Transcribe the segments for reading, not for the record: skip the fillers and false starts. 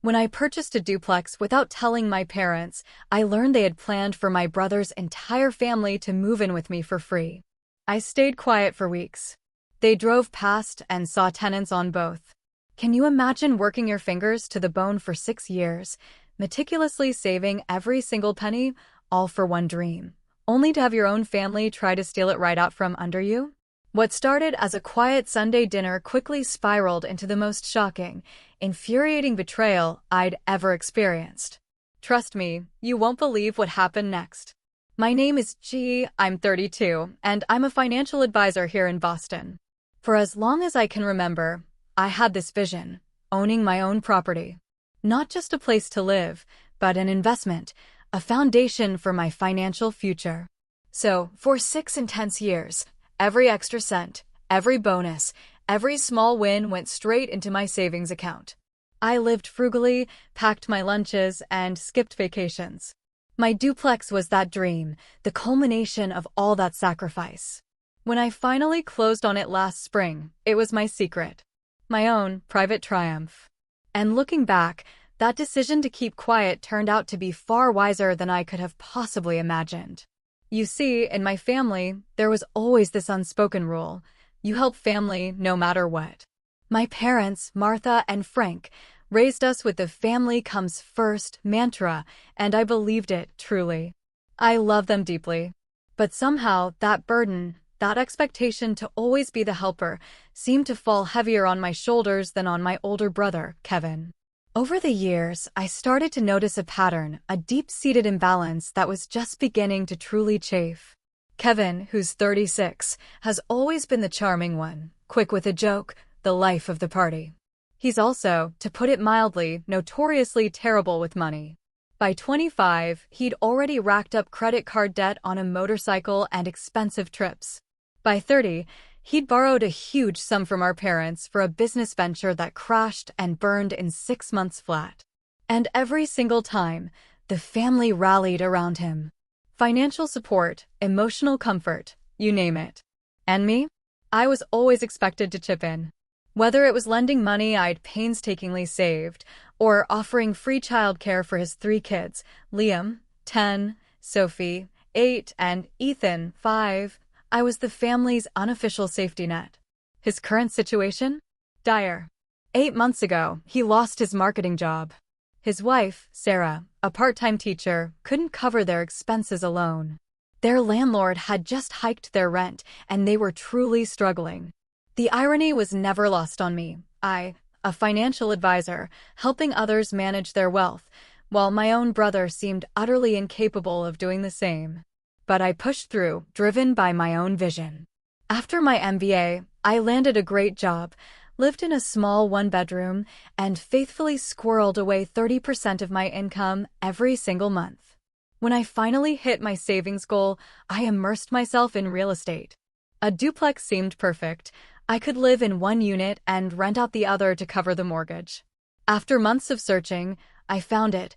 When I purchased a duplex without telling my parents, I learned they had planned for my brother's entire family to move in with me for free. I stayed quiet for weeks. They drove past and saw tenants on both. Can you imagine working your fingers to the bone for 6 years, meticulously saving every single penny, all for one dream, only to have your own family try to steal it right out from under you? What started as a quiet Sunday dinner quickly spiraled into the most shocking, infuriating betrayal I'd ever experienced. Trust me, you won't believe what happened next. My name is G, I'm 32, and I'm a financial advisor here in Boston. For as long as I can remember, I had this vision, owning my own property. Not just a place to live, but an investment, a foundation for my financial future. So, for 6 intense years, every extra cent, every bonus, every small win went straight into my savings account. I lived frugally, packed my lunches, and skipped vacations. My duplex was that dream, the culmination of all that sacrifice. When I finally closed on it last spring, it was my secret. My own private triumph. And looking back, that decision to keep quiet turned out to be far wiser than I could have possibly imagined. You see, in my family, there was always this unspoken rule: you help family no matter what. My parents, Martha and Frank, raised us with the family comes first mantra, and I believed it truly. I love them deeply. But somehow, that burden, that expectation to always be the helper, seemed to fall heavier on my shoulders than on my older brother, Kevin. Over the years, I started to notice a pattern, a deep-seated imbalance that was just beginning to truly chafe. Kevin, who's 36, has always been the charming one, quick with a joke, the life of the party. He's also, to put it mildly, notoriously terrible with money. By 25, he'd already racked up credit card debt on a motorcycle and expensive trips. By 30, he'd borrowed a huge sum from our parents for a business venture that crashed and burned in 6 months flat. And every single time, the family rallied around him. Financial support, emotional comfort, you name it. And me? I was always expected to chip in. Whether it was lending money I'd painstakingly saved, or offering free childcare for his 3 kids, Liam, 10, Sophie, 8, and Ethan, 5, I was the family's unofficial safety net. His current situation? Dire. 8 months ago, he lost his marketing job. His wife, Sarah, a part-time teacher, couldn't cover their expenses alone. Their landlord had just hiked their rent, and they were truly struggling. The irony was never lost on me. I, a financial advisor, helping others manage their wealth, while my own brother seemed utterly incapable of doing the same. But I pushed through, driven by my own vision. After my MBA, I landed a great job, lived in a small 1-bedroom, and faithfully squirreled away 30% of my income every single month. When I finally hit my savings goal, I immersed myself in real estate. A duplex seemed perfect. I could live in one unit and rent out the other to cover the mortgage. After months of searching, I found it,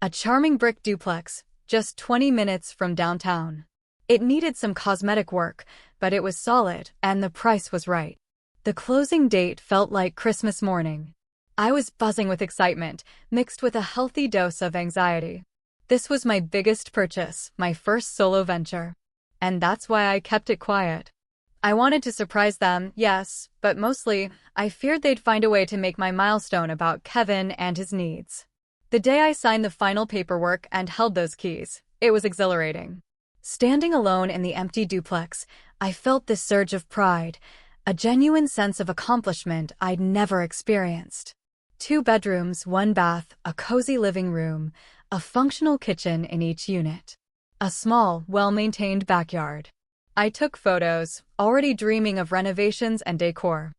a charming brick duplex, just 20 minutes from downtown. It needed some cosmetic work, but it was solid, and the price was right. The closing date felt like Christmas morning. I was buzzing with excitement, mixed with a healthy dose of anxiety. This was my biggest purchase, my first solo venture. And that's why I kept it quiet. I wanted to surprise them, yes, but mostly, I feared they'd find a way to make my milestone about Kevin and his needs. The day I signed the final paperwork and held those keys, it was exhilarating. Standing alone in the empty duplex, I felt this surge of pride, a genuine sense of accomplishment I'd never experienced. 2 bedrooms, 1 bath, a cozy living room, a functional kitchen in each unit. A small, well-maintained backyard. I took photos, already dreaming of renovations and decor.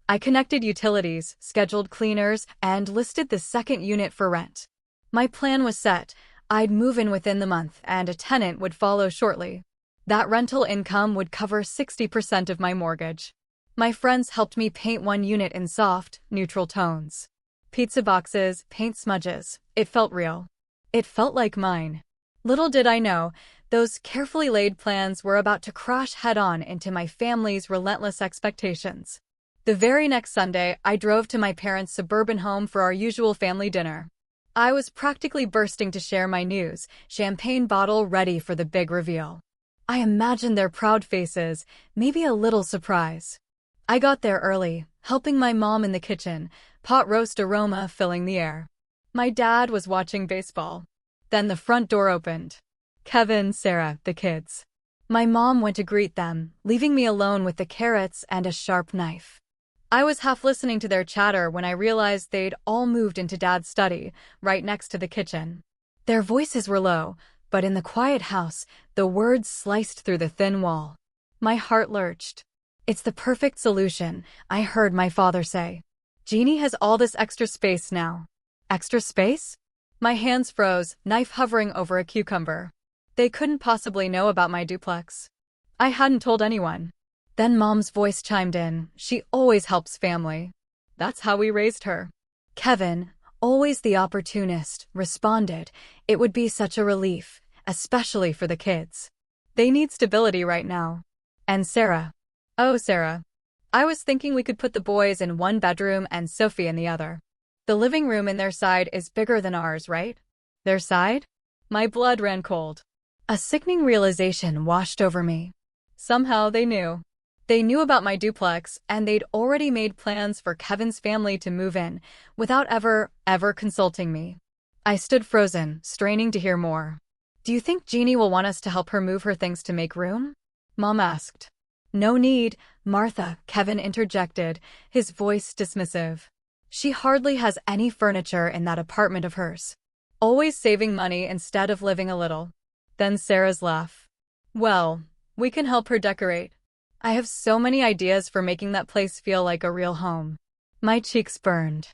I connected utilities, scheduled cleaners, and listed the 2nd unit for rent. My plan was set. I'd move in within the month, and a tenant would follow shortly. That rental income would cover 60% of my mortgage. My friends helped me paint 1 unit in soft, neutral tones. Pizza boxes, paint smudges. It felt real. It felt like mine. Little did I know, those carefully laid plans were about to crash head-on into my family's relentless expectations. The very next Sunday, I drove to my parents' suburban home for our usual family dinner. I was practically bursting to share my news, champagne bottle ready for the big reveal. I imagined their proud faces, maybe a little surprise. I got there early, helping my mom in the kitchen, pot roast aroma filling the air. My dad was watching baseball. Then the front door opened. Kevin, Sarah, the kids. My mom went to greet them, leaving me alone with the carrots and a sharp knife. I was half listening to their chatter when I realized they'd all moved into Dad's study, right next to the kitchen. Their voices were low, but in the quiet house, the words sliced through the thin wall. My heart lurched. "It's the perfect solution," I heard my father say. "Jeannie has all this extra space now." Extra space? My hands froze, knife hovering over a cucumber. They couldn't possibly know about my duplex. I hadn't told anyone. Then Mom's voice chimed in. She always helps family. That's how we raised her. Kevin, always the opportunist, responded. It would be such a relief, especially for the kids. They need stability right now. And Sarah. Oh, Sarah. I was thinking we could put the boys in one bedroom and Sophie in the other. The living room in their side is bigger than ours, right? Their side? My blood ran cold. A sickening realization washed over me. Somehow they knew. They knew about my duplex, and they'd already made plans for Kevin's family to move in, without ever consulting me. I stood frozen, straining to hear more. "Do you think Jeannie will want us to help her move her things to make room?" Mom asked. "No need, Martha," Kevin interjected, his voice dismissive. "She hardly has any furniture in that apartment of hers. Always saving money instead of living a little." Then Sarah's laugh. "Well, we can help her decorate. I have so many ideas for making that place feel like a real home." My cheeks burned.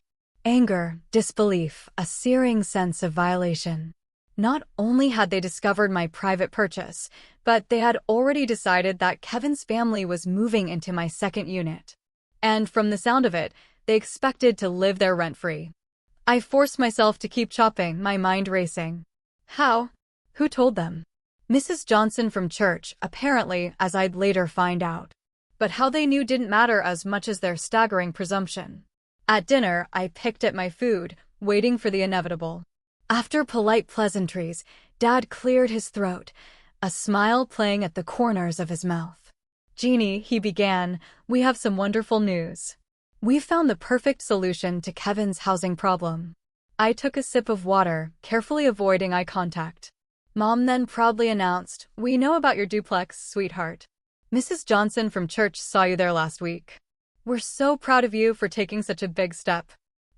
Anger, disbelief, a searing sense of violation. Not only had they discovered my private purchase, but they had already decided that Kevin's family was moving into my second unit. And from the sound of it, they expected to live there rent-free. I forced myself to keep chopping, my mind racing. How? Who told them? Mrs. Johnson from church, apparently, as I'd later find out. But how they knew didn't matter as much as their staggering presumption. At dinner, I picked at my food, waiting for the inevitable. After polite pleasantries, Dad cleared his throat, a smile playing at the corners of his mouth. "Jeannie," he began, "we have some wonderful news. We've found the perfect solution to Kevin's housing problem." I took a sip of water, carefully avoiding eye contact. Mom then proudly announced, "We know about your duplex, sweetheart. Mrs. Johnson from church saw you there last week. We're so proud of you for taking such a big step."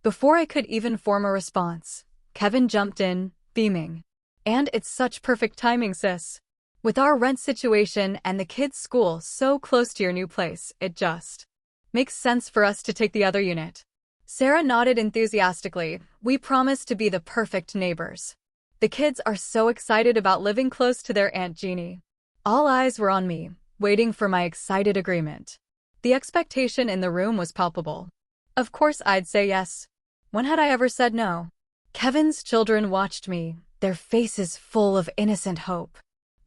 Before I could even form a response, Kevin jumped in, beaming. "And it's such perfect timing, sis. With our rent situation and the kids' school so close to your new place, it just makes sense for us to take the other unit." Sarah nodded enthusiastically. "We promise to be the perfect neighbors. The kids are so excited about living close to their Aunt Jeannie." All eyes were on me, waiting for my excited agreement. The expectation in the room was palpable. Of course I'd say yes. When had I ever said no? Kevin's children watched me, their faces full of innocent hope.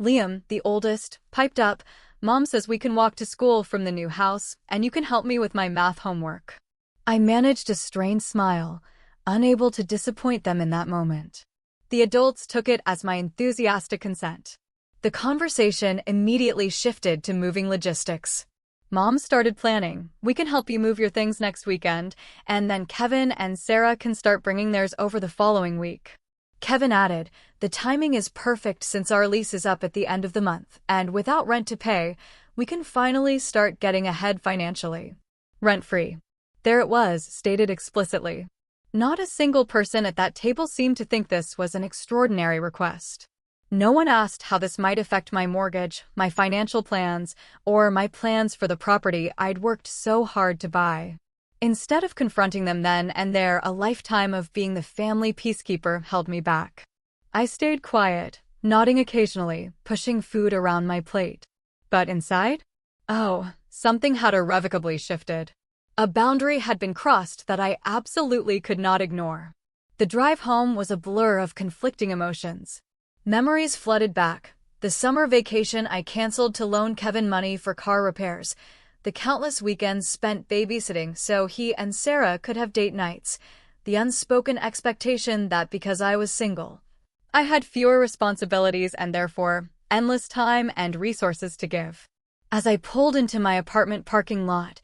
Liam, the oldest, piped up, "Mom says we can walk to school from the new house, and you can help me with my math homework." I managed a strained smile, unable to disappoint them in that moment. The adults took it as my enthusiastic consent. The conversation immediately shifted to moving logistics. Mom started planning. "We can help you move your things next weekend, and then Kevin and Sarah can start bringing theirs over the following week." Kevin added, "The timing is perfect since our lease is up at the end of the month, and without rent to pay, we can finally start getting ahead financially. Rent-free." There it was, stated explicitly. Not a single person at that table seemed to think this was an extraordinary request. No one asked how this might affect my mortgage, my financial plans, or my plans for the property I'd worked so hard to buy. Instead of confronting them then and there, a lifetime of being the family peacekeeper held me back. I stayed quiet, nodding occasionally, pushing food around my plate. But inside? Oh, something had irrevocably shifted. A boundary had been crossed that I absolutely could not ignore. The drive home was a blur of conflicting emotions. Memories flooded back. The summer vacation I canceled to loan Kevin money for car repairs. The countless weekends spent babysitting so he and Sarah could have date nights. The unspoken expectation that because I was single, I had fewer responsibilities and therefore endless time and resources to give. As I pulled into my apartment parking lot,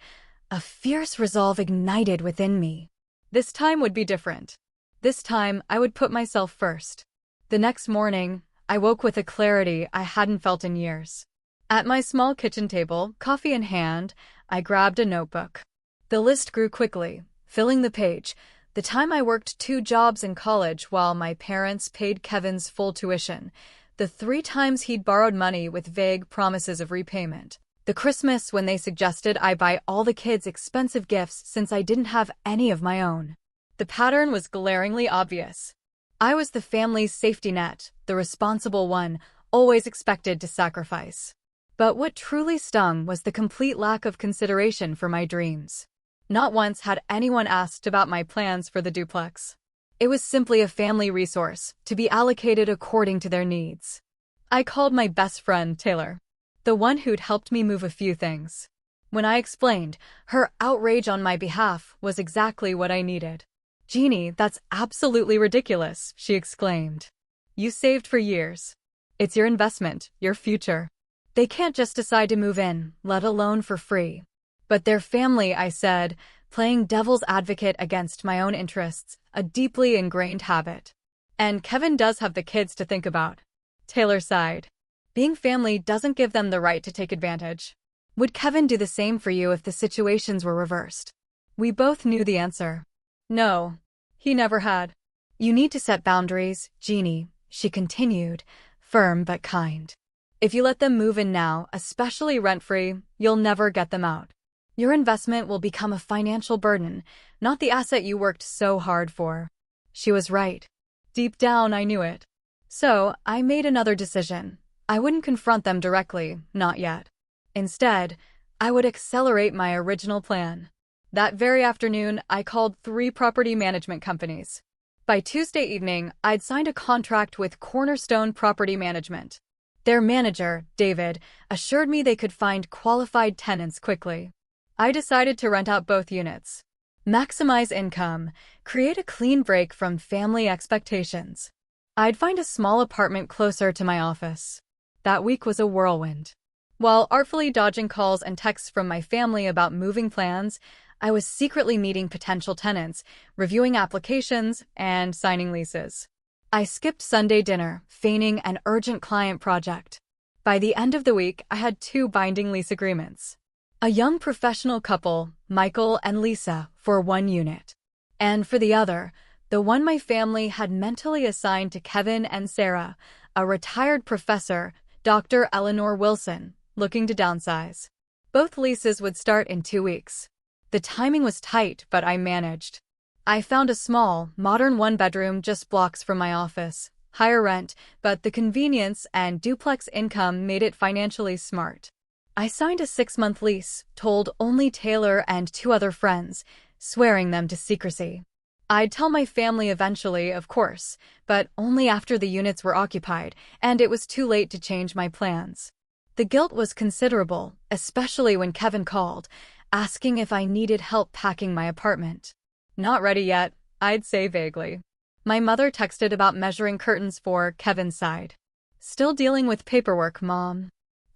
a fierce resolve ignited within me. This time would be different. This time, I would put myself first. The next morning, I woke with a clarity I hadn't felt in years. At my small kitchen table, coffee in hand, I grabbed a notebook. The list grew quickly, filling the page. The time I worked 2 jobs in college while my parents paid Kevin's full tuition. The 3 times he'd borrowed money with vague promises of repayment. The Christmas when they suggested I buy all the kids expensive gifts since I didn't have any of my own. The pattern was glaringly obvious. I was the family's safety net, the responsible one, always expected to sacrifice. But what truly stung was the complete lack of consideration for my dreams. Not once had anyone asked about my plans for the duplex. It was simply a family resource, to be allocated according to their needs. I called my best friend, Taylor, the one who'd helped me move a few things. When I explained, her outrage on my behalf was exactly what I needed. "Jeannie, that's absolutely ridiculous," she exclaimed. "You saved for years. It's your investment, your future. They can't just decide to move in, let alone for free." "But they're family," I said, playing devil's advocate against my own interests, a deeply ingrained habit. "And Kevin does have the kids to think about." Taylor sighed. "Being family doesn't give them the right to take advantage." Would Kevin do the same for you if the situations were reversed? We both knew the answer. No, he never had. "You need to set boundaries, Jeannie," she continued, firm but kind. "If you let them move in now, especially rent-free, you'll never get them out. Your investment will become a financial burden, not the asset you worked so hard for." She was right. Deep down, I knew it. So, I made another decision. I wouldn't confront them directly, not yet. Instead, I would accelerate my original plan. That very afternoon, I called 3 property management companies. By Tuesday evening, I'd signed a contract with Cornerstone Property Management. Their manager, David, assured me they could find qualified tenants quickly. I decided to rent out both units. Maximize income, create a clean break from family expectations. I'd find a small apartment closer to my office. That week was a whirlwind. While artfully dodging calls and texts from my family about moving plans, I was secretly meeting potential tenants, reviewing applications, and signing leases. I skipped Sunday dinner, feigning an urgent client project. By the end of the week, I had 2 binding lease agreements. A young professional couple, Michael and Lisa, for 1 unit. And for the other, the one my family had mentally assigned to Kevin and Sarah, a retired professor, Dr. Eleanor Wilson, looking to downsize. Both leases would start in 2 weeks. The timing was tight, but I managed. I found a small, modern 1-bedroom just blocks from my office. Higher rent, but the convenience and duplex income made it financially smart. I signed a 6-month lease, told only Taylor and 2 other friends, swearing them to secrecy. I'd tell my family eventually, of course, but only after the units were occupied, and it was too late to change my plans. The guilt was considerable, especially when Kevin called, asking if I needed help packing my apartment. "Not ready yet," I'd say vaguely. My mother texted about measuring curtains for Kevin's side. "Still dealing with paperwork, Mom.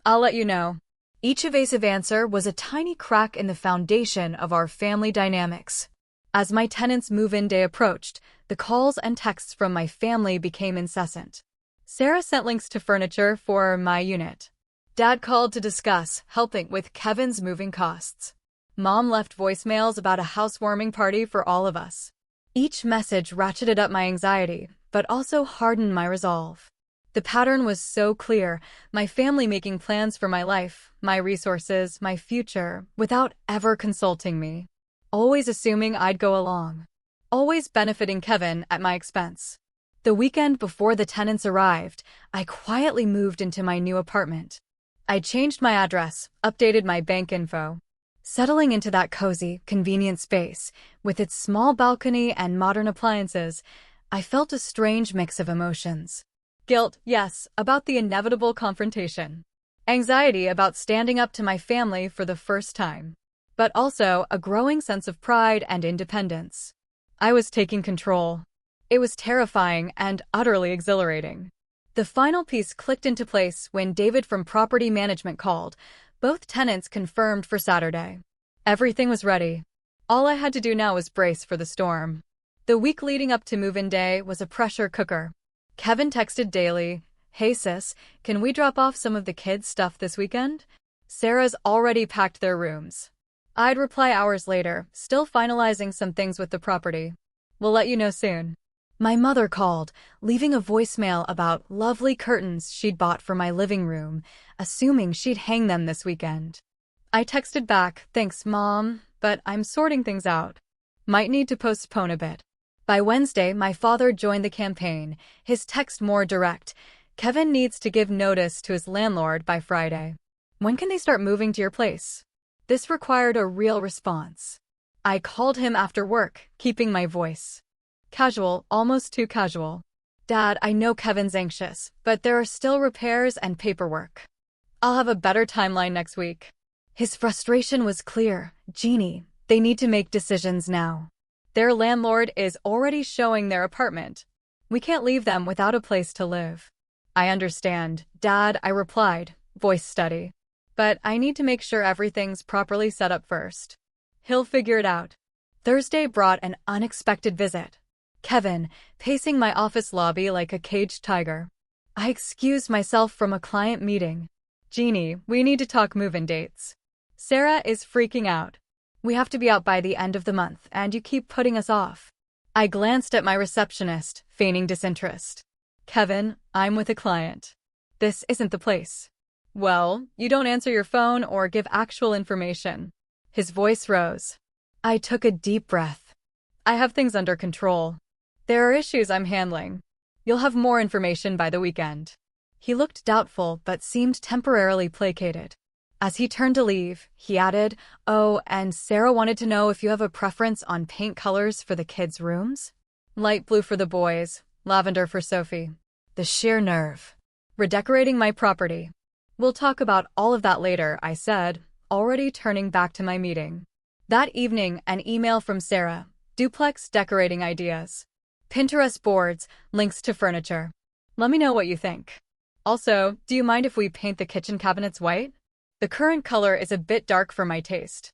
I'll let you know." Each evasive answer was a tiny crack in the foundation of our family dynamics. As my tenants' move-in day approached, the calls and texts from my family became incessant. Sarah sent links to furniture for my unit. Dad called to discuss helping with Kevin's moving costs. Mom left voicemails about a housewarming party for all of us. Each message ratcheted up my anxiety, but also hardened my resolve. The pattern was so clear, my family making plans for my life, my resources, my future, without ever consulting me. Always assuming I'd go along. Always benefiting Kevin at my expense. The weekend before the tenants arrived, I quietly moved into my new apartment. I changed my address, updated my bank info. Settling into that cozy, convenient space, with its small balcony and modern appliances, I felt a strange mix of emotions. Guilt, yes, about the inevitable confrontation. Anxiety about standing up to my family for the first time, but also a growing sense of pride and independence. I was taking control. It was terrifying and utterly exhilarating. The final piece clicked into place when David from property management called, both tenants confirmed for Saturday. Everything was ready. All I had to do now was brace for the storm. The week leading up to move-in day was a pressure cooker. Kevin texted daily, "Hey sis, can we drop off some of the kids' stuff this weekend? Sarah's already packed their rooms." I'd reply hours later, still finalizing some things with the property. "We'll let you know soon." My mother called, leaving a voicemail about lovely curtains she'd bought for my living room, assuming she'd hang them this weekend. I texted back, "Thanks, Mom, but I'm sorting things out. Might need to postpone a bit." By Wednesday, my father joined the campaign, his text more direct. "Kevin needs to give notice to his landlord by Friday. When can they start moving to your place?" This required a real response. I called him after work, keeping my voice casual, almost too casual. "Dad, I know Kevin's anxious, but there are still repairs and paperwork. I'll have a better timeline next week." His frustration was clear. "Jeannie, they need to make decisions now. Their landlord is already showing their apartment. We can't leave them without a place to live." "I understand, Dad," I replied, voice steady. "But I need to make sure everything's properly set up first. He'll figure it out." Thursday brought an unexpected visit. Kevin, pacing my office lobby like a caged tiger. I excused myself from a client meeting. "Jeannie, we need to talk move-in dates. Sarah is freaking out. We have to be out by the end of the month, and you keep putting us off." I glanced at my receptionist, feigning disinterest. "Kevin, I'm with a client. This isn't the place." "Well, you don't answer your phone or give actual information." His voice rose. I took a deep breath. "I have things under control. There are issues I'm handling. You'll have more information by the weekend." He looked doubtful but seemed temporarily placated. As he turned to leave, he added, "Oh, and Sarah wanted to know if you have a preference on paint colors for the kids' rooms? Light blue for the boys, lavender for Sophie." The sheer nerve. Redecorating my property. "We'll talk about all of that later," I said, already turning back to my meeting. That evening, an email from Sarah. Duplex decorating ideas. Pinterest boards, links to furniture. "Let me know what you think. Also, do you mind if we paint the kitchen cabinets white? The current color is a bit dark for my taste."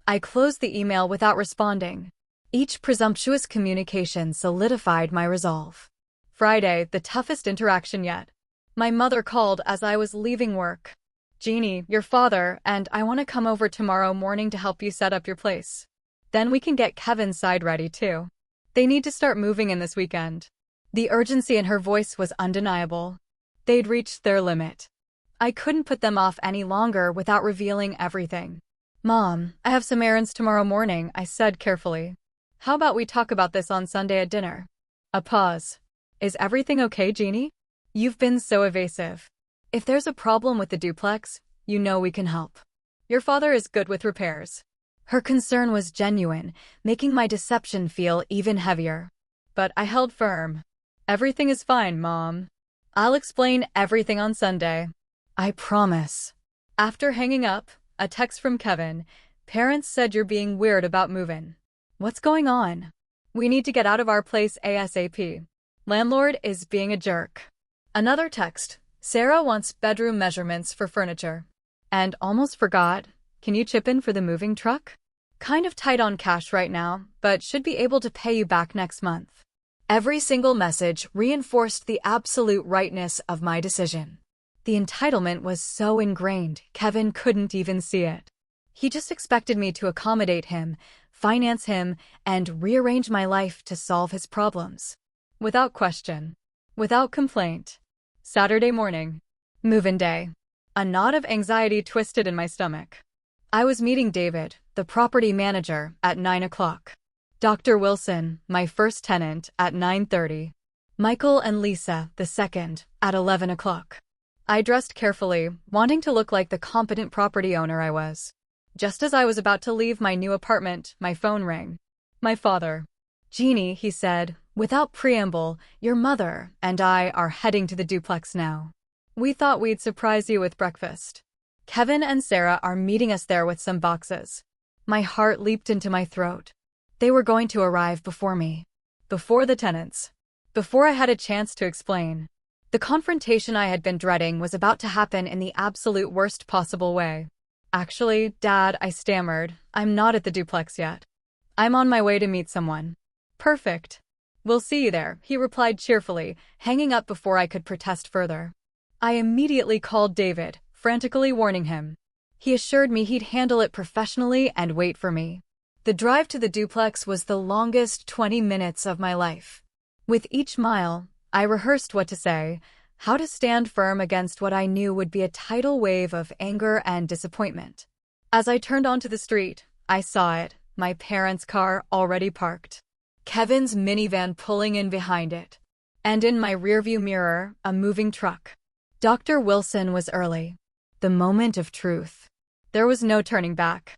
I closed the email without responding. Each presumptuous communication solidified my resolve. Friday, the toughest interaction yet. My mother called as I was leaving work. "Jeannie, your father and I want to come over tomorrow morning to help you set up your place. Then we can get Kevin's side ready too. They need to start moving in this weekend." The urgency in her voice was undeniable. They'd reached their limit. I couldn't put them off any longer without revealing everything. "Mom, I have some errands tomorrow morning," I said carefully. "How about we talk about this on Sunday at dinner?" A pause. "Is everything okay, Jeannie? You've been so evasive. If there's a problem with the duplex, you know we can help. Your father is good with repairs." Her concern was genuine, making my deception feel even heavier. But I held firm. "Everything is fine, Mom. I'll explain everything on Sunday. I promise." After hanging up, a text from Kevin. "Parents said you're being weird about moving. What's going on? We need to get out of our place ASAP. Landlord is being a jerk." Another text. "Sarah wants bedroom measurements for furniture. And almost forgot, can you chip in for the moving truck? Kind of tight on cash right now, but should be able to pay you back next month." Every single message reinforced the absolute rightness of my decision. The entitlement was so ingrained, Kevin couldn't even see it. He just expected me to accommodate him, finance him, and rearrange my life to solve his problems. Without question. Without complaint. Saturday morning. Move-in day. A knot of anxiety twisted in my stomach. I was meeting David, the property manager, at 9 o'clock. Dr. Wilson, my first tenant, at 9:30. Michael and Lisa, the second, at 11 o'clock. I dressed carefully, wanting to look like the competent property owner I was. Just as I was about to leave my new apartment, my phone rang. My father. "Jeannie," he said, without preamble, "your mother and I are heading to the duplex now. We thought we'd surprise you with breakfast. Kevin and Sarah are meeting us there with some boxes. My heart leaped into my throat. They were going to arrive before me. Before the tenants. Before I had a chance to explain. The confrontation I had been dreading was about to happen in the absolute worst possible way. Actually, Dad, I stammered, I'm not at the duplex yet. I'm on my way to meet someone. Perfect. We'll see you there, he replied cheerfully, hanging up before I could protest further. I immediately called David, frantically warning him. He assured me he'd handle it professionally and wait for me. The drive to the duplex was the longest 20 minutes of my life. With each mile, I rehearsed what to say, how to stand firm against what I knew would be a tidal wave of anger and disappointment. As I turned onto the street, I saw it, my parents' car already parked. Kevin's minivan pulling in behind it. And in my rearview mirror, a moving truck. Dr. Wilson was early. The moment of truth. There was no turning back.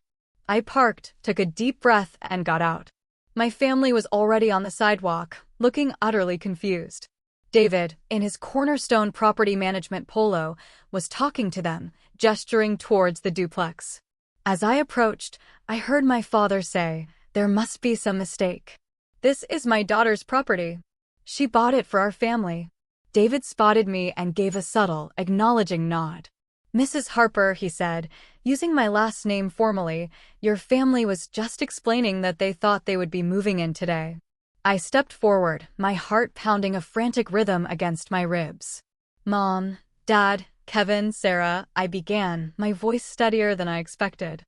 I parked, took a deep breath, and got out. My family was already on the sidewalk, looking utterly confused. David, in his Cornerstone Property Management polo, was talking to them, gesturing towards the duplex. As I approached, I heard my father say, "There must be some mistake. This is my daughter's property. She bought it for our family." David spotted me and gave a subtle, acknowledging nod. "Mrs. Harper," he said, using my last name formally, "your family was just explaining that they thought they would be moving in today." I stepped forward, my heart pounding a frantic rhythm against my ribs. "Mom, Dad, Kevin, Sarah," I began, my voice steadier than I expected.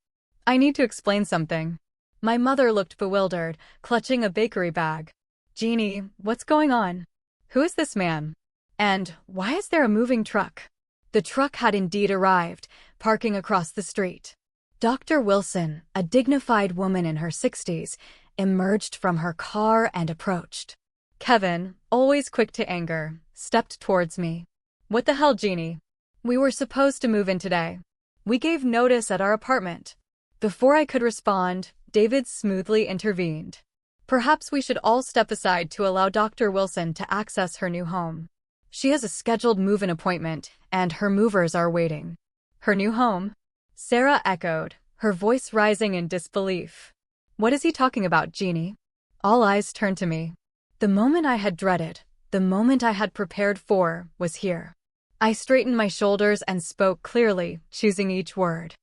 "I need to explain something." My mother looked bewildered, clutching a bakery bag. "Jeannie, what's going on? Who is this man? And why is there a moving truck?" The truck had indeed arrived, parking across the street. Dr. Wilson, a dignified woman in her 60s, emerged from her car and approached. Kevin, always quick to anger, stepped towards me. "What the hell, Jeannie? We were supposed to move in today. We gave notice at our apartment." Before I could respond, David smoothly intervened. "Perhaps we should all step aside to allow Dr. Wilson to access her new home. She has a scheduled move-in appointment, and her movers are waiting." "Her new home?" Sarah echoed, her voice rising in disbelief. "What is he talking about, Jeannie?" All eyes turned to me. The moment I had dreaded, the moment I had prepared for, was here. I straightened my shoulders and spoke clearly, choosing each word.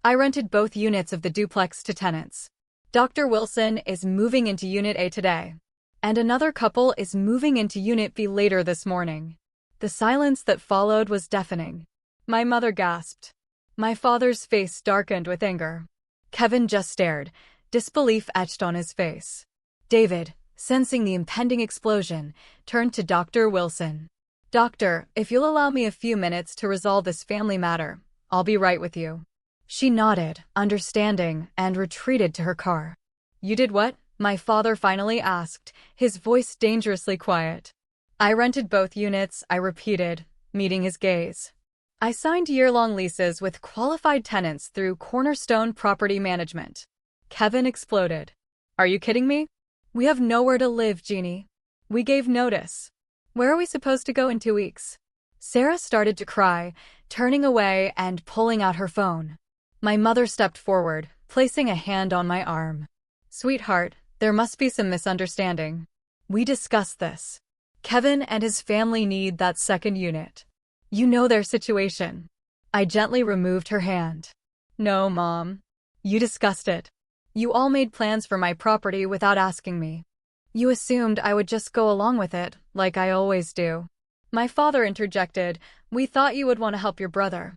"I rented both units of the duplex to tenants. Dr. Wilson is moving into Unit A today, and another couple is moving into Unit B later this morning." The silence that followed was deafening. My mother gasped. My father's face darkened with anger. Kevin just stared, disbelief etched on his face. David, sensing the impending explosion, turned to Dr. Wilson. "Doctor, if you'll allow me a few minutes to resolve this family matter, I'll be right with you." She nodded, understanding, and retreated to her car. "You did what?" my father finally asked, his voice dangerously quiet. "I rented both units," I repeated, meeting his gaze. "I signed year-long leases with qualified tenants through Cornerstone Property Management." Kevin exploded. "Are you kidding me? We have nowhere to live, Jeannie. We gave notice. Where are we supposed to go in 2 weeks?" Sarah started to cry, turning away and pulling out her phone. My mother stepped forward, placing a hand on my arm. "Sweetheart, there must be some misunderstanding. We discussed this. Kevin and his family need that second unit. You know their situation." I gently removed her hand. "No, Mom. You discussed it. You all made plans for my property without asking me. You assumed I would just go along with it, like I always do." My father interjected, "We thought you would want to help your brother.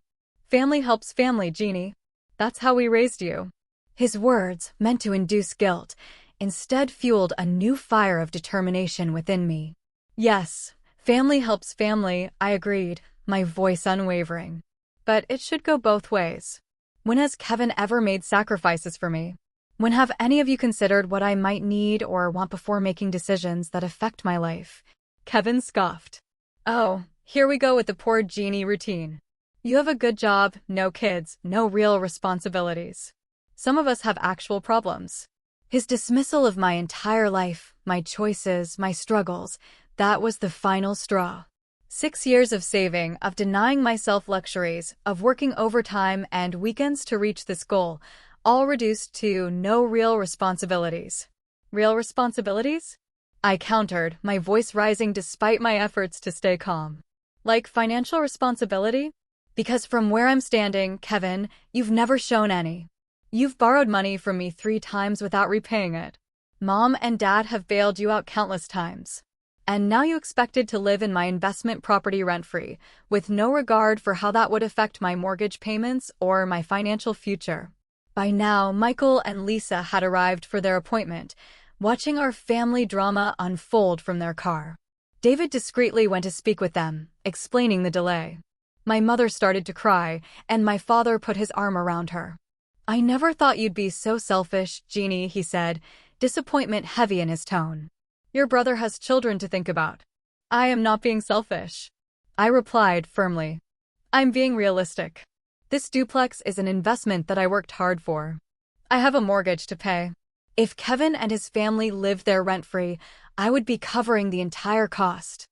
Family helps family, Jeannie. That's how we raised you." His words, meant to induce guilt, instead fueled a new fire of determination within me. "Yes, family helps family," I agreed, my voice unwavering. "But it should go both ways. When has Kevin ever made sacrifices for me? When have any of you considered what I might need or want before making decisions that affect my life?" Kevin scoffed. "Oh, here we go with the poor Jeannie routine. You have a good job, no kids, no real responsibilities. Some of us have actual problems." His dismissal of my entire life, my choices, my struggles, that was the final straw. 6 years of saving, of denying myself luxuries, of working overtime and weekends to reach this goal, all reduced to no real responsibilities. Real responsibilities? I countered, my voice rising despite my efforts to stay calm. Like financial responsibility? Because from where I'm standing, Kevin, you've never shown any. You've borrowed money from me 3 times without repaying it. Mom and Dad have bailed you out countless times. And now you expected to live in my investment property rent-free, with no regard for how that would affect my mortgage payments or my financial future. By now, Michael and Lisa had arrived for their appointment, watching our family drama unfold from their car. David discreetly went to speak with them, explaining the delay. My mother started to cry, and my father put his arm around her. "I never thought you'd be so selfish, Jeannie," he said, disappointment heavy in his tone. "Your brother has children to think about." "I am not being selfish," I replied firmly. "I'm being realistic. This duplex is an investment that I worked hard for. I have a mortgage to pay. If Kevin and his family lived there rent-free, I would be covering the entire cost.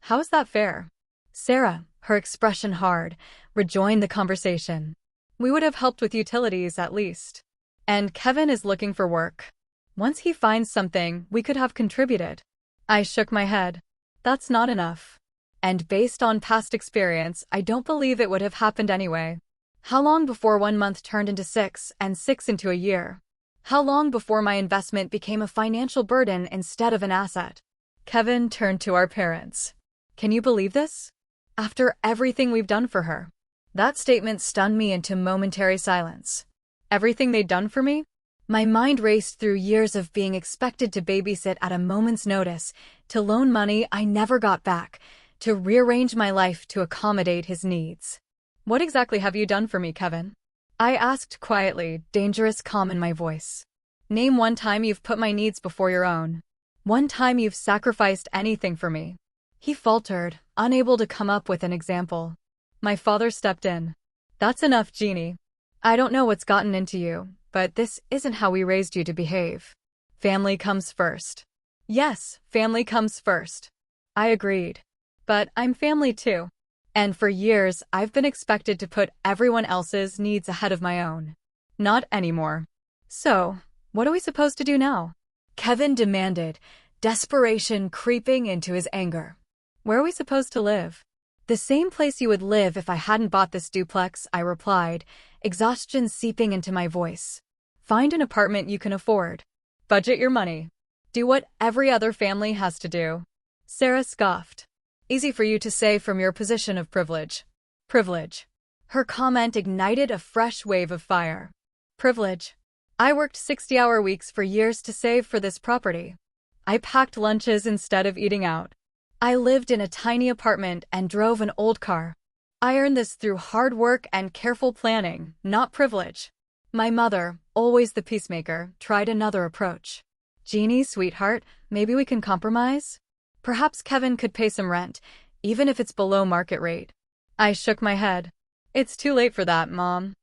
How is that fair?" Sarah, her expression hard, rejoined the conversation. "We would have helped with utilities at least. And Kevin is looking for work. Once he finds something, we could have contributed." I shook my head. "That's not enough. And based on past experience, I don't believe it would have happened anyway. How long before 1 month turned into 6 and 6 into a year? How long before my investment became a financial burden instead of an asset?" Kevin turned to our parents. "Can you believe this? After everything we've done for her." That statement stunned me into momentary silence. Everything they'd done for me? My mind raced through years of being expected to babysit at a moment's notice, to loan money I never got back, to rearrange my life to accommodate his needs. "What exactly have you done for me, Kevin?" I asked quietly, dangerous calm in my voice. "Name one time you've put my needs before your own. One time you've sacrificed anything for me." He faltered, unable to come up with an example. My father stepped in. "That's enough, Jeannie. I don't know what's gotten into you, but this isn't how we raised you to behave. Family comes first." "Yes, family comes first." I agreed. "But I'm family too. And for years, I've been expected to put everyone else's needs ahead of my own. Not anymore. So, what are we supposed to do now?" Kevin demanded, desperation creeping into his anger. "Where are we supposed to live?" "The same place you would live if I hadn't bought this duplex," I replied, exhaustion seeping into my voice. "Find an apartment you can afford. Budget your money. Do what every other family has to do." Sarah scoffed. "Easy for you to say from your position of privilege." "Privilege." Her comment ignited a fresh wave of fire. "Privilege. I worked 60-hour weeks for years to save for this property. I packed lunches instead of eating out. I lived in a tiny apartment and drove an old car. I earned this through hard work and careful planning, not privilege." My mother, always the peacemaker, tried another approach. "Jeannie, sweetheart, maybe we can compromise? Perhaps Kevin could pay some rent, even if it's below market rate." I shook my head. "It's too late for that, Mom.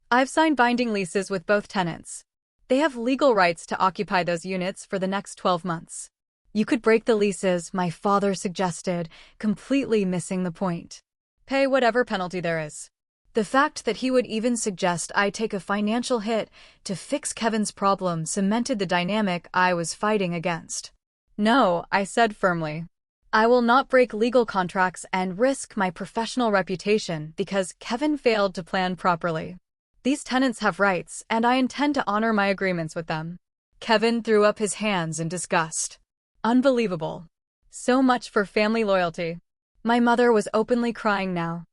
I've signed binding leases with both tenants. They have legal rights to occupy those units for the next 12 months. You could break the leases," my father suggested, completely missing the point. "Pay whatever penalty there is." The fact that he would even suggest I take a financial hit to fix Kevin's problem cemented the dynamic I was fighting against. "No," I said firmly. "I will not break legal contracts and risk my professional reputation because Kevin failed to plan properly. These tenants have rights, and I intend to honor my agreements with them." Kevin threw up his hands in disgust. Unbelievable. So much for family loyalty. My mother was openly crying now.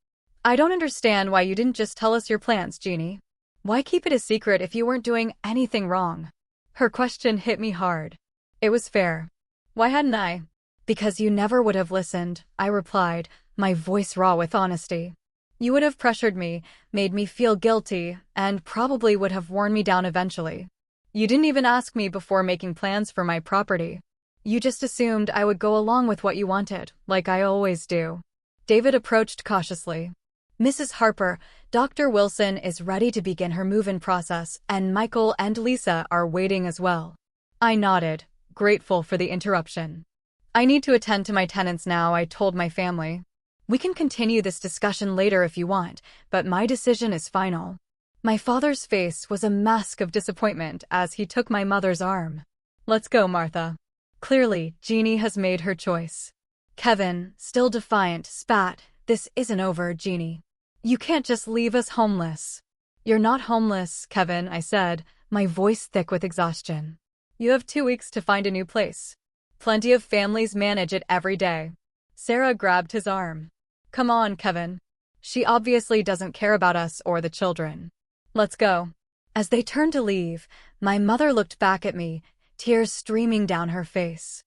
"I don't understand why you didn't just tell us your plans, Jeannie. Why keep it a secret if you weren't doing anything wrong?" Her question hit me hard. It was fair. Why hadn't I? "Because you never would have listened," I replied, my voice raw with honesty. "You would have pressured me, made me feel guilty, and probably would have worn me down eventually. You didn't even ask me before making plans for my property. You just assumed I would go along with what you wanted, like I always do." David approached cautiously. "Mrs. Harper, Dr. Wilson is ready to begin her move-in process, and Michael and Lisa are waiting as well." I nodded, grateful for the interruption. "I need to attend to my tenants now," I told my family. We can continue this discussion later if you want, but my decision is final. My father's face was a mask of disappointment as he took my mother's arm. Let's go, Martha. Clearly, Jeannie has made her choice. Kevin, still defiant, spat, "This isn't over, Jeannie. You can't just leave us homeless." "You're not homeless, Kevin," I said, my voice thick with exhaustion. "You have 2 weeks to find a new place. Plenty of families manage it every day." Sarah grabbed his arm. "Come on, Kevin. She obviously doesn't care about us or the children. Let's go." As they turned to leave, my mother looked back at me, tears streaming down her face.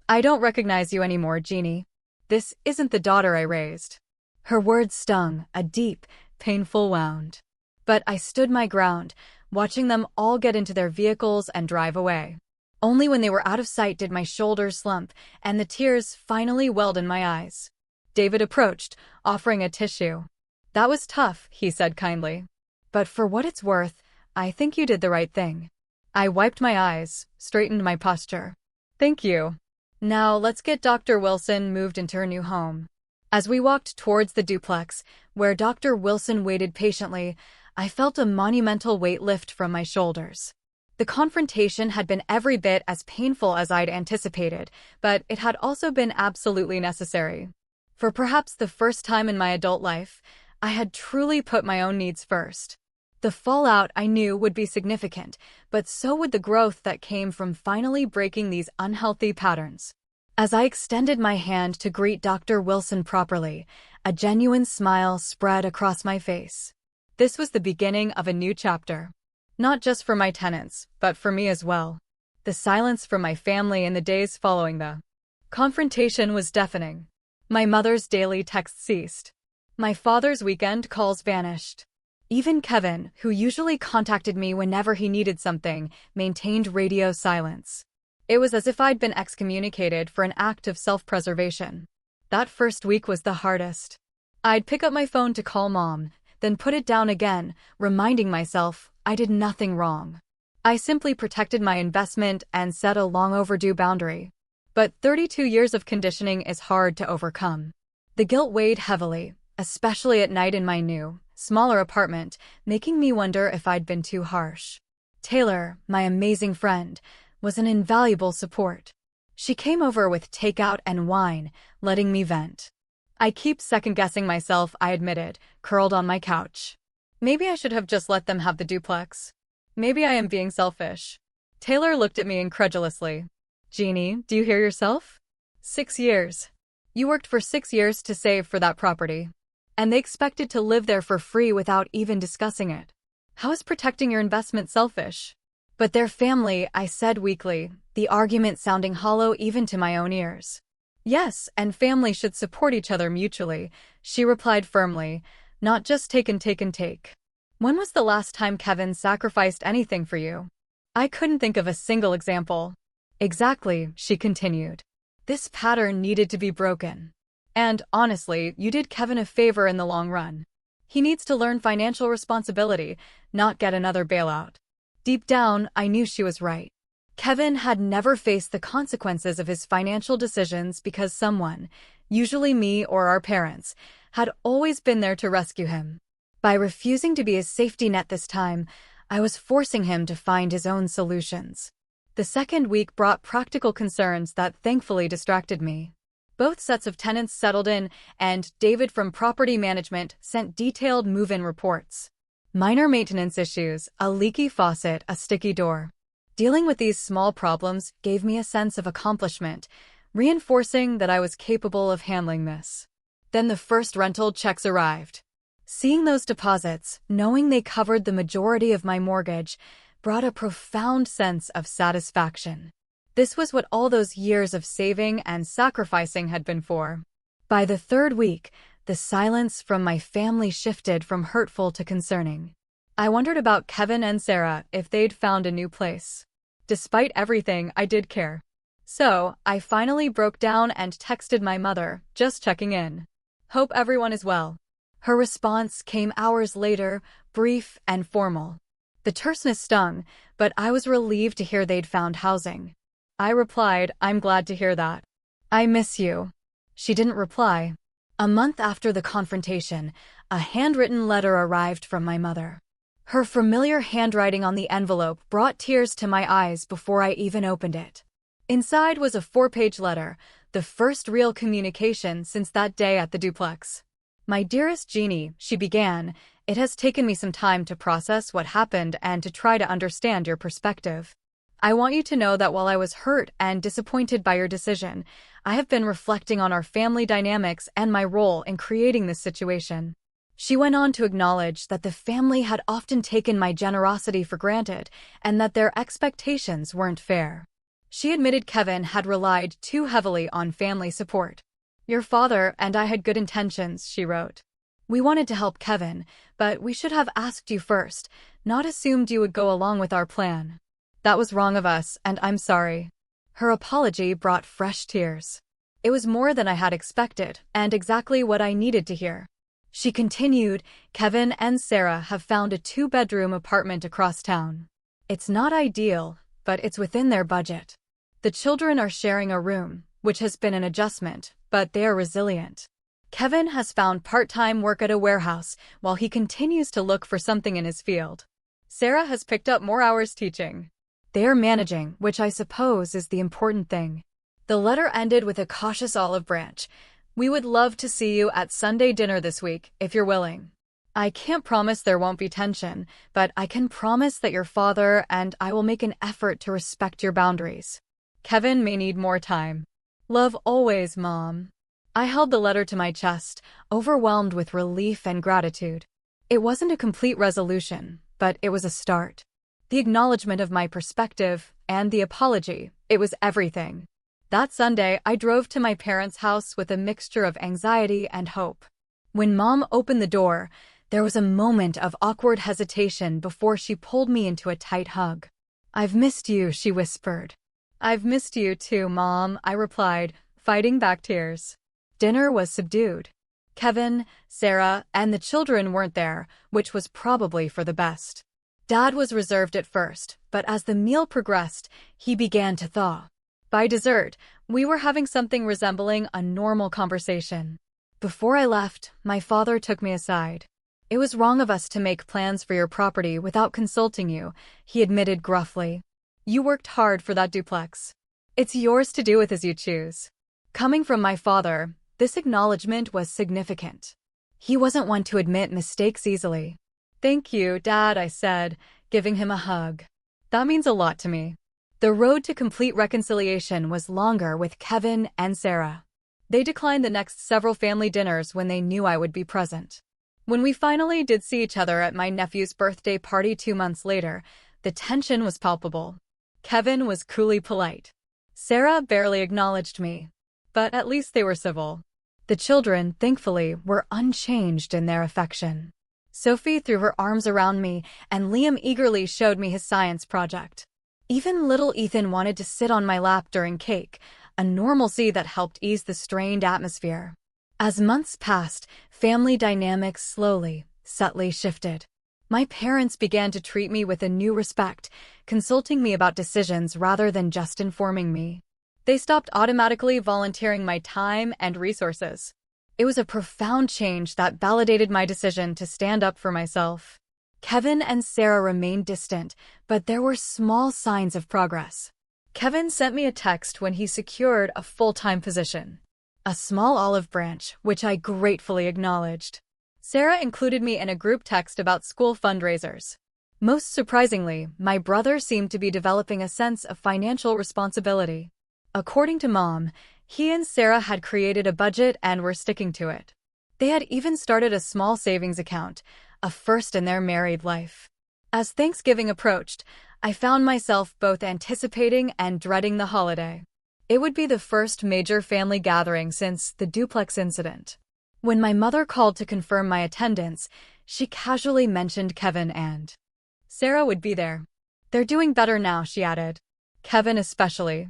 "I don't recognize you anymore, Jeannie. This isn't the daughter I raised." Her words stung, a deep, painful wound. But I stood my ground, watching them all get into their vehicles and drive away. Only when they were out of sight did my shoulders slump, and the tears finally welled in my eyes. David approached, offering a tissue. "That was tough," he said kindly. "But for what it's worth, I think you did the right thing." I wiped my eyes, straightened my posture. "Thank you. Now let's get Dr. Wilson moved into her new home." As we walked towards the duplex, where Dr. Wilson waited patiently, I felt a monumental weight lift from my shoulders. The confrontation had been every bit as painful as I'd anticipated, but it had also been absolutely necessary. For perhaps the first time in my adult life, I had truly put my own needs first. The fallout I knew would be significant, but so would the growth that came from finally breaking these unhealthy patterns. As I extended my hand to greet Dr. Wilson properly, a genuine smile spread across my face. This was the beginning of a new chapter. Not just for my tenants, but for me as well. The silence from my family in the days following the confrontation was deafening. My mother's daily texts ceased. My father's weekend calls vanished. Even Kevin, who usually contacted me whenever he needed something, maintained radio silence. It was as if I'd been excommunicated for an act of self-preservation. That first week was the hardest. I'd pick up my phone to call Mom, then put it down again, reminding myself I did nothing wrong. I simply protected my investment and set a long overdue boundary. But 32 years of conditioning is hard to overcome. The guilt weighed heavily, especially at night in my new, smaller apartment, making me wonder if I'd been too harsh. Taylor, my amazing friend, was an invaluable support. She came over with takeout and wine, letting me vent. "I keep second-guessing myself," I admitted, curled on my couch. "Maybe I should have just let them have the duplex. Maybe I am being selfish." Taylor looked at me incredulously. "Jeannie, do you hear yourself? 6 years. You worked for 6 years to save for that property. And they expected to live there for free without even discussing it. How is protecting your investment selfish?" "But their family," I said weakly, the argument sounding hollow even to my own ears. "Yes, and family should support each other mutually," she replied firmly, "not just take and take and take. When was the last time Kevin sacrificed anything for you?" I couldn't think of a single example. "Exactly," she continued. "This pattern needed to be broken. And, honestly, you did Kevin a favor in the long run. He needs to learn financial responsibility, not get another bailout." Deep down, I knew she was right. Kevin had never faced the consequences of his financial decisions because someone, usually me or our parents, had always been there to rescue him. By refusing to be his safety net this time, I was forcing him to find his own solutions. The second week brought practical concerns that thankfully distracted me. Both sets of tenants settled in, and David from property management sent detailed move-in reports. Minor maintenance issues, a leaky faucet, a sticky door. Dealing with these small problems gave me a sense of accomplishment, reinforcing that I was capable of handling this. Then the first rental checks arrived. Seeing those deposits, knowing they covered the majority of my mortgage, brought a profound sense of satisfaction. This was what all those years of saving and sacrificing had been for. By the third week, the silence from my family shifted from hurtful to concerning. I wondered about Kevin and Sarah, if they'd found a new place. Despite everything, I did care. So, I finally broke down and texted my mother, just checking in. "Hope everyone is well." Her response came hours later, brief and formal. The terseness stung, but I was relieved to hear they'd found housing. I replied, "I'm glad to hear that." "I miss you." She didn't reply. A month after the confrontation, a handwritten letter arrived from my mother. Her familiar handwriting on the envelope brought tears to my eyes before I even opened it. Inside was a 4-page letter, the first real communication since that day at the duplex. "My dearest Jeannie," she began, "it has taken me some time to process what happened and to try to understand your perspective. I want you to know that while I was hurt and disappointed by your decision, I have been reflecting on our family dynamics and my role in creating this situation." She went on to acknowledge that the family had often taken my generosity for granted and that their expectations weren't fair. She admitted Kevin had relied too heavily on family support. "Your father and I had good intentions," she wrote. "We wanted to help Kevin, but we should have asked you first, not assumed you would go along with our plan. That was wrong of us, and I'm sorry." Her apology brought fresh tears. It was more than I had expected, and exactly what I needed to hear. She continued, "Kevin and Sarah have found a 2-bedroom apartment across town. It's not ideal, but it's within their budget. The children are sharing a room, which has been an adjustment, but they are resilient. Kevin has found part-time work at a warehouse while he continues to look for something in his field. Sarah has picked up more hours teaching. They are managing, which I suppose is the important thing." The letter ended with a cautious olive branch. "We would love to see you at Sunday dinner this week, if you're willing. I can't promise there won't be tension, but I can promise that your father and I will make an effort to respect your boundaries. Kevin may need more time. Love always, Mom." I held the letter to my chest, overwhelmed with relief and gratitude. It wasn't a complete resolution, but it was a start. The acknowledgement of my perspective and the apology, it was everything. That Sunday, I drove to my parents' house with a mixture of anxiety and hope. When Mom opened the door, there was a moment of awkward hesitation before she pulled me into a tight hug. "I've missed you," she whispered. "I've missed you too, Mom," I replied, fighting back tears. Dinner was subdued. Kevin, Sarah, and the children weren't there, which was probably for the best. Dad was reserved at first, but as the meal progressed, he began to thaw. By dessert, we were having something resembling a normal conversation. Before I left, my father took me aside. "It was wrong of us to make plans for your property without consulting you," he admitted gruffly. "You worked hard for that duplex. It's yours to do with as you choose." Coming from my father, this acknowledgement was significant. He wasn't one to admit mistakes easily. "Thank you, Dad," I said, giving him a hug. "That means a lot to me." The road to complete reconciliation was longer with Kevin and Sarah. They declined the next several family dinners when they knew I would be present. When we finally did see each other at my nephew's birthday party 2 months later, the tension was palpable. Kevin was coolly polite. Sarah barely acknowledged me. But at least they were civil. The children, thankfully, were unchanged in their affection. Sophie threw her arms around me, and Liam eagerly showed me his science project. Even little Ethan wanted to sit on my lap during cake, a normalcy that helped ease the strained atmosphere. As months passed, family dynamics slowly, subtly shifted. My parents began to treat me with a new respect, consulting me about decisions rather than just informing me. They stopped automatically volunteering my time and resources. It was a profound change that validated my decision to stand up for myself. Kevin and Sarah remained distant, but there were small signs of progress. Kevin sent me a text when he secured a full-time position. A small olive branch, which I gratefully acknowledged. Sarah included me in a group text about school fundraisers. Most surprisingly, my brother seemed to be developing a sense of financial responsibility. According to Mom, he and Sarah had created a budget and were sticking to it. They had even started a small savings account, a first in their married life. As Thanksgiving approached, I found myself both anticipating and dreading the holiday. It would be the first major family gathering since the duplex incident. When my mother called to confirm my attendance, she casually mentioned Kevin and Sarah would be there. "They're doing better now," she added. "Kevin especially.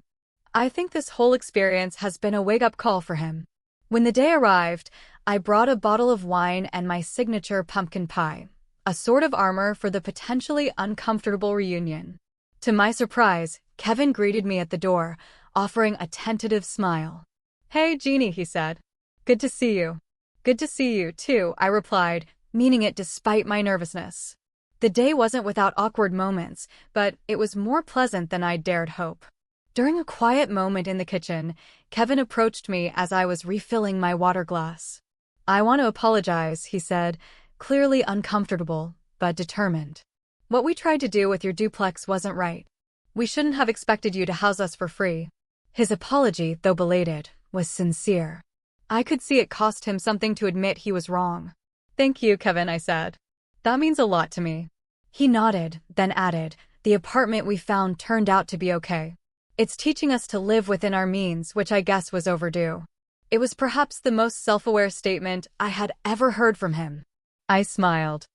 I think this whole experience has been a wake-up call for him." When the day arrived, I brought a bottle of wine and my signature pumpkin pie, a sort of armor for the potentially uncomfortable reunion. To my surprise, Kevin greeted me at the door, offering a tentative smile. "Hey, Jeannie," he said. "Good to see you." Good to see you, too, I replied, meaning it despite my nervousness. The day wasn't without awkward moments, but it was more pleasant than I'd dared hope. During a quiet moment in the kitchen, Kevin approached me as I was refilling my water glass. I want to apologize, he said, clearly uncomfortable, but determined. What we tried to do with your duplex wasn't right. We shouldn't have expected you to house us for free. His apology, though belated, was sincere. I could see it cost him something to admit he was wrong. Thank you, Kevin, I said. That means a lot to me. He nodded, then added, the apartment we found turned out to be okay. It's teaching us to live within our means, which I guess was overdue. It was perhaps the most self-aware statement I had ever heard from him. I smiled.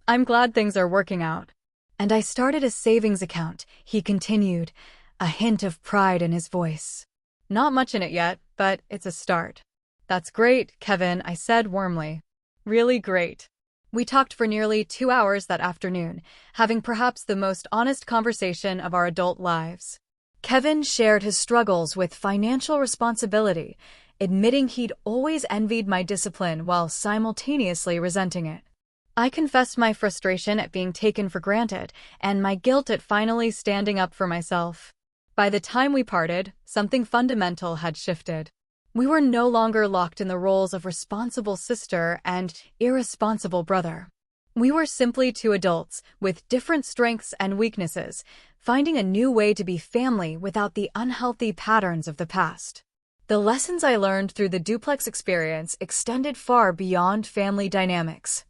I'm glad things are working out. And I started a savings account, he continued, a hint of pride in his voice. Not much in it yet, but it's a start. That's great, Kevin, I said warmly. Really great. We talked for nearly 2 hours that afternoon, having perhaps the most honest conversation of our adult lives. Kevin shared his struggles with financial responsibility, admitting he'd always envied my discipline while simultaneously resenting it. I confessed my frustration at being taken for granted and my guilt at finally standing up for myself. By the time we parted, something fundamental had shifted. We were no longer locked in the roles of responsible sister and irresponsible brother. We were simply two adults with different strengths and weaknesses, finding a new way to be family without the unhealthy patterns of the past. The lessons I learned through the duplex experience extended far beyond family dynamics.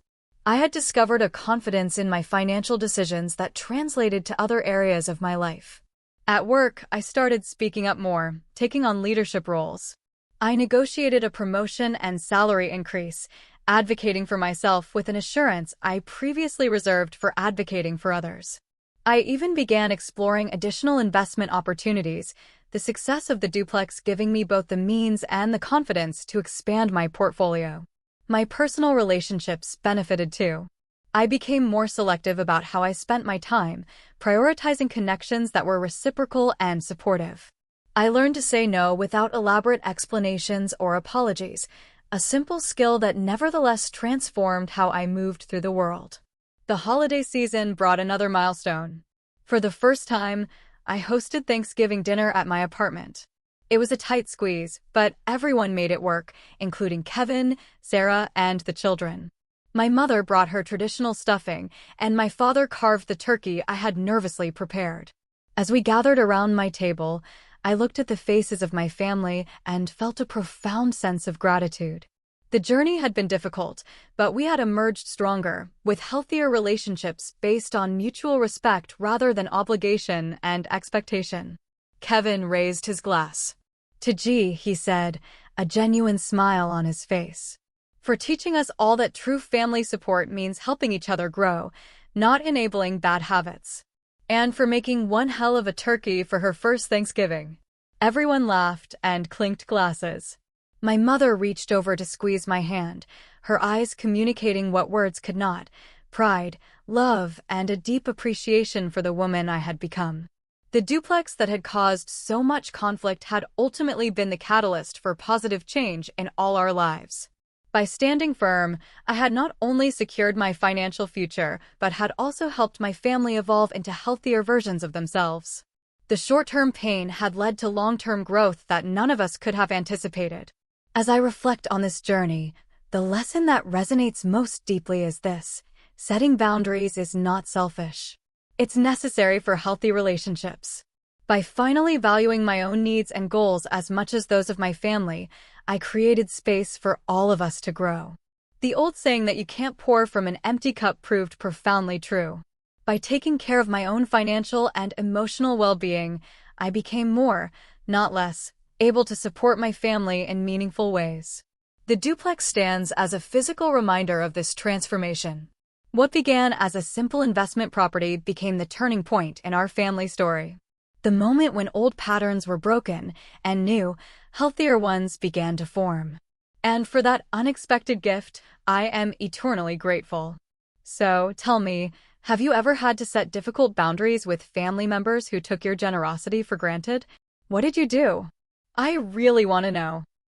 I had discovered a confidence in my financial decisions that translated to other areas of my life. At work, I started speaking up more, taking on leadership roles. I negotiated a promotion and salary increase, advocating for myself with an assurance I previously reserved for advocating for others. I even began exploring additional investment opportunities, the success of the duplex giving me both the means and the confidence to expand my portfolio. My personal relationships benefited too. I became more selective about how I spent my time, prioritizing connections that were reciprocal and supportive. I learned to say no without elaborate explanations or apologies, a simple skill that nevertheless transformed how I moved through the world. The holiday season brought another milestone. For the first time, I hosted Thanksgiving dinner at my apartment. It was a tight squeeze, but everyone made it work, including Kevin, Sarah, and the children. My mother brought her traditional stuffing, and my father carved the turkey I had nervously prepared. As we gathered around my table, I looked at the faces of my family and felt a profound sense of gratitude. The journey had been difficult, but we had emerged stronger, with healthier relationships based on mutual respect rather than obligation and expectation. Kevin raised his glass. To G, he said, a genuine smile on his face. For teaching us all that true family support means helping each other grow, not enabling bad habits. And for making one hell of a turkey for her first Thanksgiving. Everyone laughed and clinked glasses. My mother reached over to squeeze my hand, her eyes communicating what words could not: pride, love, and a deep appreciation for the woman I had become. The duplex that had caused so much conflict had ultimately been the catalyst for positive change in all our lives. By standing firm, I had not only secured my financial future, but had also helped my family evolve into healthier versions of themselves. The short-term pain had led to long-term growth that none of us could have anticipated. As I reflect on this journey, the lesson that resonates most deeply is this: setting boundaries is not selfish. It's necessary for healthy relationships. By finally valuing my own needs and goals as much as those of my family, I created space for all of us to grow. The old saying that you can't pour from an empty cup proved profoundly true. By taking care of my own financial and emotional well-being, I became more, not less, able to support my family in meaningful ways. The duplex stands as a physical reminder of this transformation. What began as a simple investment property became the turning point in our family story. The moment when old patterns were broken and new, healthier ones began to form. And for that unexpected gift, I am eternally grateful. So, tell me, have you ever had to set difficult boundaries with family members who took your generosity for granted? What did you do? I really want to know.